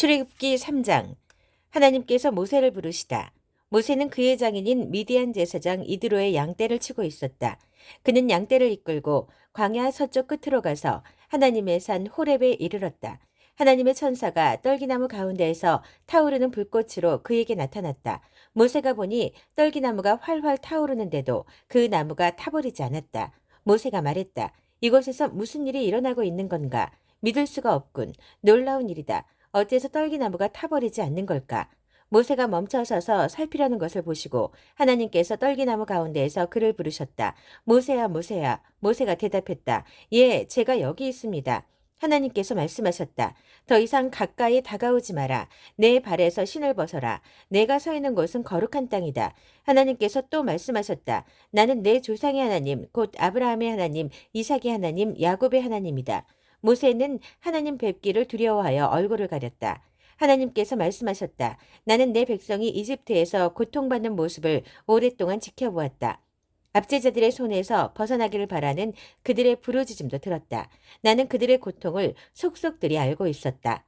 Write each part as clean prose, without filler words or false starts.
출애굽기 3장. 하나님께서 모세를 부르시다. 모세는 그의 장인인 미디안 제사장 이드로의 양떼를 치고 있었다. 그는 양떼를 이끌고 광야 서쪽 끝으로 가서 하나님의 산 호렙에 이르렀다. 하나님의 천사가 떨기나무 가운데에서 타오르는 불꽃으로 그에게 나타났다. 모세가 보니 떨기나무가 활활 타오르는데도 그 나무가 타버리지 않았다. 모세가 말했다. 이곳에서 무슨 일이 일어나고 있는 건가? 믿을 수가 없군. 놀라운 일이다. 어째서 떨기나무가 타버리지 않는 걸까? 모세가 멈춰서서 살피려는 것을 보시고 하나님께서 떨기나무 가운데에서 그를 부르셨다. 모세야, 모세야. 모세가 대답했다. 예, 제가 여기 있습니다. 하나님께서 말씀하셨다. 더 이상 가까이 다가오지 마라. 내 발에서 신을 벗어라. 내가 서 있는 곳은 거룩한 땅이다. 하나님께서 또 말씀하셨다. 나는 내 조상의 하나님, 곧 아브라함의 하나님, 이삭의 하나님, 야곱의 하나님이다. 모세는 하나님 뵙기를 두려워하여 얼굴을 가렸다. 하나님께서 말씀하셨다. 나는 내 백성이 이집트에서 고통받는 모습을 오랫동안 지켜보았다. 압제자들의 손에서 벗어나기를 바라는 그들의 부르짖음도 들었다. 나는 그들의 고통을 속속들이 알고 있었다.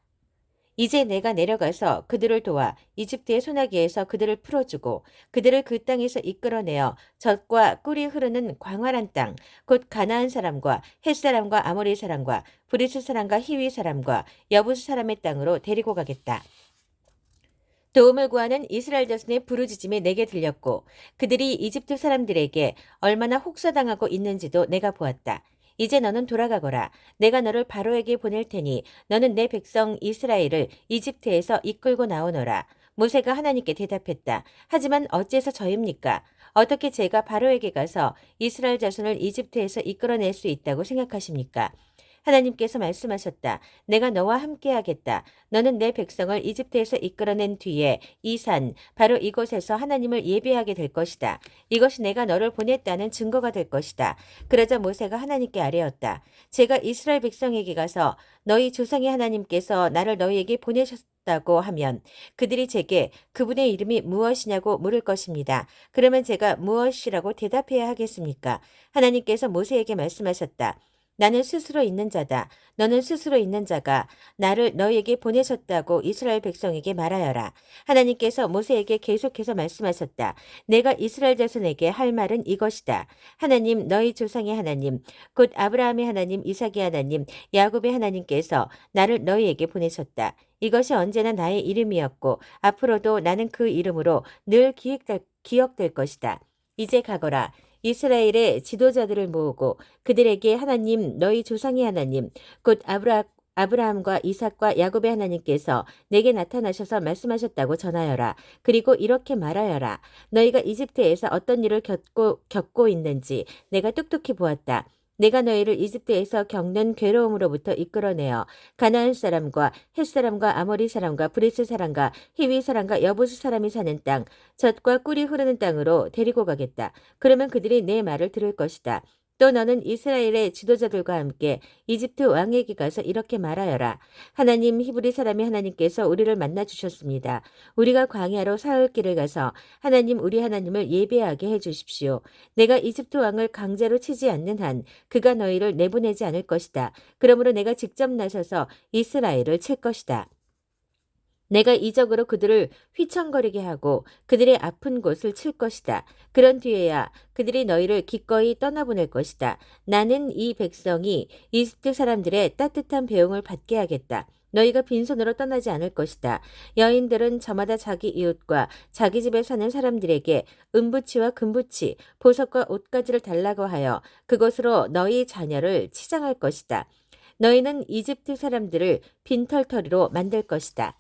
이제 내가 내려가서 그들을 도와 이집트의 소나기에서 그들을 풀어주고 그들을 그 땅에서 이끌어내어 젖과 꿀이 흐르는 광활한 땅, 곧 가나안 사람과 헷 사람과 아모리 사람과 브리스 사람과 히위 사람과 여부스 사람의 땅으로 데리고 가겠다. 도움을 구하는 이스라엘 자손의 부르짖음이 내게 들렸고 그들이 이집트 사람들에게 얼마나 혹사당하고 있는지도 내가 보았다. 이제 너는 돌아가거라. 내가 너를 바로에게 보낼 테니 너는 내 백성 이스라엘을 이집트에서 이끌고 나오너라. 모세가 하나님께 대답했다. 하지만 어째서 저입니까? 어떻게 제가 바로에게 가서 이스라엘 자손을 이집트에서 이끌어낼 수 있다고 생각하십니까? 하나님께서 말씀하셨다. 내가 너와 함께하겠다. 너는 내 백성을 이집트에서 이끌어낸 뒤에 이 산, 바로 이곳에서 하나님을 예배하게 될 것이다. 이것이 내가 너를 보냈다는 증거가 될 것이다. 그러자 모세가 하나님께 아뢰었다. 제가 이스라엘 백성에게 가서 너희 조상의 하나님께서 나를 너희에게 보내셨다고 하면 그들이 제게 그분의 이름이 무엇이냐고 물을 것입니다. 그러면 제가 무엇이라고 대답해야 하겠습니까? 하나님께서 모세에게 말씀하셨다. 나는 스스로 있는 자다. 너는 스스로 있는 자가 나를 너희에게 보내셨다고 이스라엘 백성에게 말하여라. 하나님께서 모세에게 계속해서 말씀하셨다. 내가 이스라엘 자손에게 할 말은 이것이다. 하나님, 너희 조상의 하나님, 곧 아브라함의 하나님, 이삭의 하나님, 야곱의 하나님께서 나를 너희에게 보내셨다. 이것이 언제나 나의 이름이었고 앞으로도 나는 그 이름으로 늘 기억될 것이다. 이제 가거라. 이스라엘의 지도자들을 모으고 그들에게 하나님 너희 조상의 하나님 곧 아브라함과 이삭과 야곱의 하나님께서 내게 나타나셔서 말씀하셨다고 전하여라. 그리고 이렇게 말하여라. 너희가 이집트에서 어떤 일을 겪고 있는지 내가 똑똑히 보았다. 내가 너희를 이집트에서 겪는 괴로움으로부터 이끌어내어 가나안 사람과 헷 사람과 아모리 사람과 브리스 사람과 히위 사람과 여부스 사람이 사는 땅, 젖과 꿀이 흐르는 땅으로 데리고 가겠다. 그러면 그들이 내 말을 들을 것이다. 또 너는 이스라엘의 지도자들과 함께 이집트 왕에게 가서 이렇게 말하여라. 하나님 히브리 사람의 하나님께서 우리를 만나 주셨습니다. 우리가 광야로 사흘 길을 가서 하나님 우리 하나님을 예배하게 해 주십시오. 내가 이집트 왕을 강제로 치지 않는 한 그가 너희를 내보내지 않을 것이다. 그러므로 내가 직접 나서서 이스라엘을 칠 것이다. 내가 이적으로 그들을 휘청거리게 하고 그들의 아픈 곳을 칠 것이다. 그런 뒤에야 그들이 너희를 기꺼이 떠나보낼 것이다. 나는 이 백성이 이집트 사람들의 따뜻한 배웅을 받게 하겠다. 너희가 빈손으로 떠나지 않을 것이다. 여인들은 저마다 자기 이웃과 자기 집에 사는 사람들에게 은부치와 금부치, 보석과 옷가지를 달라고 하여 그것으로 너희 자녀를 치장할 것이다. 너희는 이집트 사람들을 빈털터리로 만들 것이다.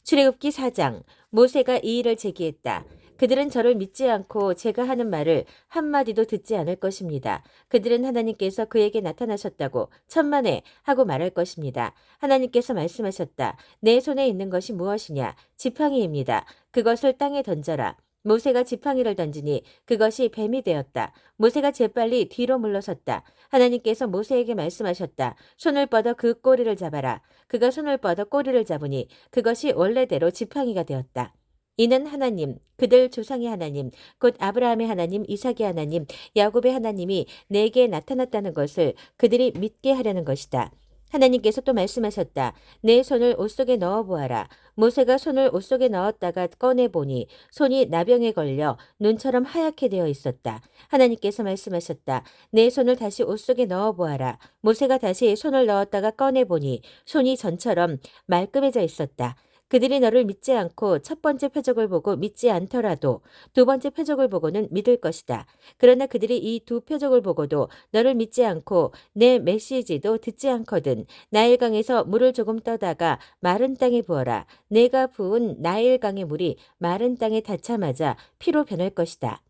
출애굽기 4장. 모세가 이 일을 제기했다. 그들은 저를 믿지 않고 제가 하는 말을 한마디도 듣지 않을 것입니다. 그들은 하나님께서 그에게 나타나셨다고 천만에 하고 말할 것입니다. 하나님께서 말씀하셨다. 내 손에 있는 것이 무엇이냐? 지팡이입니다. 그것을 땅에 던져라. 모세가 지팡이를 던지니 그것이 뱀이 되었다. 모세가 재빨리 뒤로 물러섰다. 하나님께서 모세에게 말씀하셨다. 손을 뻗어 그 꼬리를 잡아라. 그가 손을 뻗어 꼬리를 잡으니 그것이 원래대로 지팡이가 되었다. 이는 하나님, 그들 조상의 하나님, 곧 아브라함의 하나님, 이삭의 하나님, 야곱의 하나님이 내게 나타났다는 것을 그들이 믿게 하려는 것이다. 하나님께서 또 말씀하셨다. 내 손을 옷 속에 넣어 보아라. 모세가 손을 옷 속에 넣었다가 꺼내 보니 손이 나병에 걸려 눈처럼 하얗게 되어 있었다. 하나님께서 말씀하셨다. 내 손을 다시 옷 속에 넣어 보아라. 모세가 다시 손을 넣었다가 꺼내 보니 손이 전처럼 말끔해져 있었다. 그들이 너를 믿지 않고 첫 번째 표적을 보고 믿지 않더라도 두 번째 표적을 보고는 믿을 것이다. 그러나 그들이 이 두 표적을 보고도 너를 믿지 않고 내 메시지도 듣지 않거든. 나일강에서 물을 조금 떠다가 마른 땅에 부어라. 내가 부은 나일강의 물이 마른 땅에 닿자마자 피로 변할 것이다.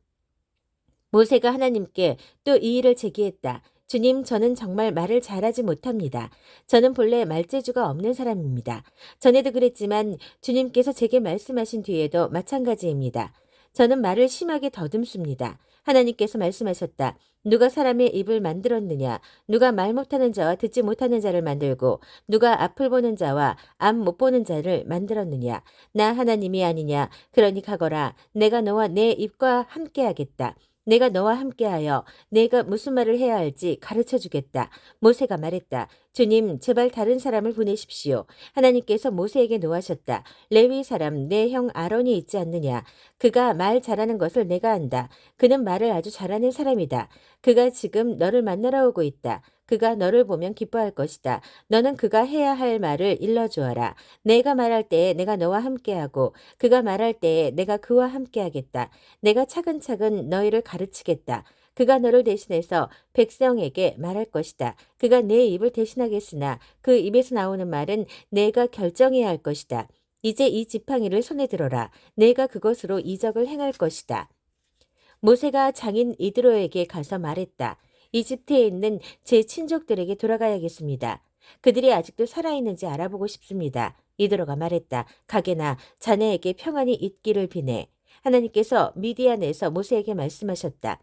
모세가 하나님께 또 이 일을 제기했다. 주님, 저는 정말 말을 잘하지 못합니다. 저는 본래 말재주가 없는 사람입니다. 전에도 그랬지만 주님께서 제게 말씀하신 뒤에도 마찬가지입니다. 저는 말을 심하게 더듬습니다. 하나님께서 말씀하셨다. 누가 사람의 입을 만들었느냐? 누가 말 못하는 자와 듣지 못하는 자를 만들고 누가 앞을 보는 자와 앞 못 보는 자를 만들었느냐? 나 하나님이 아니냐? 그러니 가거라. 내가 너와 내 입과 함께하겠다. 내가 너와 함께하여 내가 무슨 말을 해야 할지 가르쳐 주겠다. 모세가 말했다. 주님, 제발 다른 사람을 보내십시오. 하나님께서 모세에게 노하셨다. 레위 사람 내 형 아론이 있지 않느냐? 그가 말 잘하는 것을 내가 안다. 그는 말을 아주 잘하는 사람이다. 그가 지금 너를 만나러 오고 있다. 그가 너를 보면 기뻐할 것이다. 너는 그가 해야 할 말을 일러주어라. 내가 말할 때에 내가 너와 함께하고 그가 말할 때에 내가 그와 함께하겠다. 내가 차근차근 너희를 가르치겠다. 그가 너를 대신해서 백성에게 말할 것이다. 그가 내 입을 대신하겠으나 그 입에서 나오는 말은 내가 결정해야 할 것이다. 이제 이 지팡이를 손에 들어라. 내가 그것으로 이적을 행할 것이다. 모세가 장인 이드로에게 가서 말했다. 이집트에 있는 제 친족들에게 돌아가야겠습니다. 그들이 아직도 살아있는지 알아보고 싶습니다. 이드로가 말했다. 가게나 자네에게 평안이 있기를 비네. 하나님께서 미디안에서 모세에게 말씀하셨다.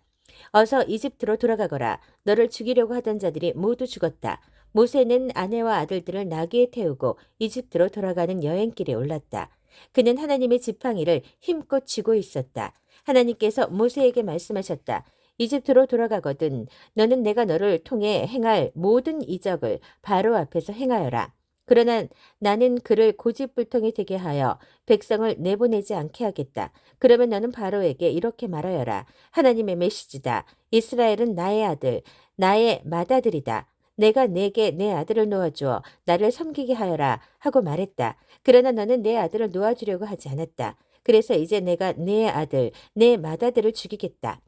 어서 이집트로 돌아가거라. 너를 죽이려고 하던 자들이 모두 죽었다. 모세는 아내와 아들들을 나귀에 태우고 이집트로 돌아가는 여행길에 올랐다. 그는 하나님의 지팡이를 힘껏 쥐고 있었다. 하나님께서 모세에게 말씀하셨다. 이집트로 돌아가거든 너는 내가 너를 통해 행할 모든 이적을 바로 앞에서 행하여라. 그러나 나는 그를 고집불통이 되게 하여 백성을 내보내지 않게 하겠다. 그러면 너는 바로에게 이렇게 말하여라. 하나님의 메시지다. 이스라엘은 나의 아들, 나의 맏아들이다. 내가 내게 내 아들을 놓아주어 나를 섬기게 하여라 하고 말했다. 그러나 너는 내 아들을 놓아주려고 하지 않았다. 그래서 이제 내가 내 아들, 내 맏아들을 죽이겠다.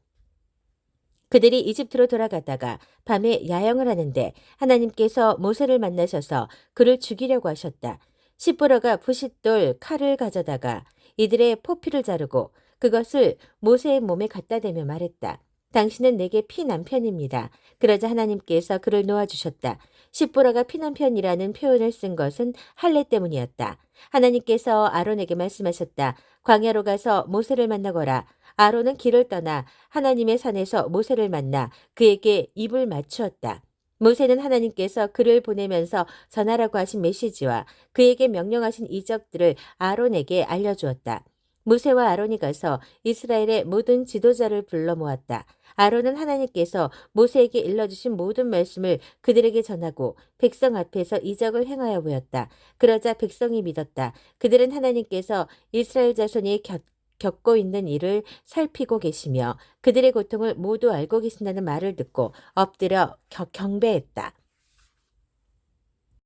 그들이 이집트로 돌아가다가 밤에 야영을 하는데 하나님께서 모세를 만나셔서 그를 죽이려고 하셨다. 시보라가 부싯돌 칼을 가져다가 이들의 포피를 자르고 그것을 모세의 몸에 갖다 대며 말했다. 당신은 내게 피난 편입니다. 그러자 하나님께서 그를 놓아주셨다. 시보라가 피난 편이라는 표현을 쓴 것은 할례 때문이었다. 하나님께서 아론에게 말씀하셨다. 광야로 가서 모세를 만나거라. 아론은 길을 떠나 하나님의 산에서 모세를 만나 그에게 입을 맞추었다. 모세는 하나님께서 그를 보내면서 전하라고 하신 메시지와 그에게 명령하신 이적들을 아론에게 알려주었다. 모세와 아론이 가서 이스라엘의 모든 지도자를 불러 모았다. 아론은 하나님께서 모세에게 일러주신 모든 말씀을 그들에게 전하고 백성 앞에서 이적을 행하여 보였다. 그러자 백성이 믿었다. 그들은 하나님께서 이스라엘 자손이 겪고 있는 일을 살피고 계시며 그들의 고통을 모두 알고 계신다는 말을 듣고 엎드려 경배했다.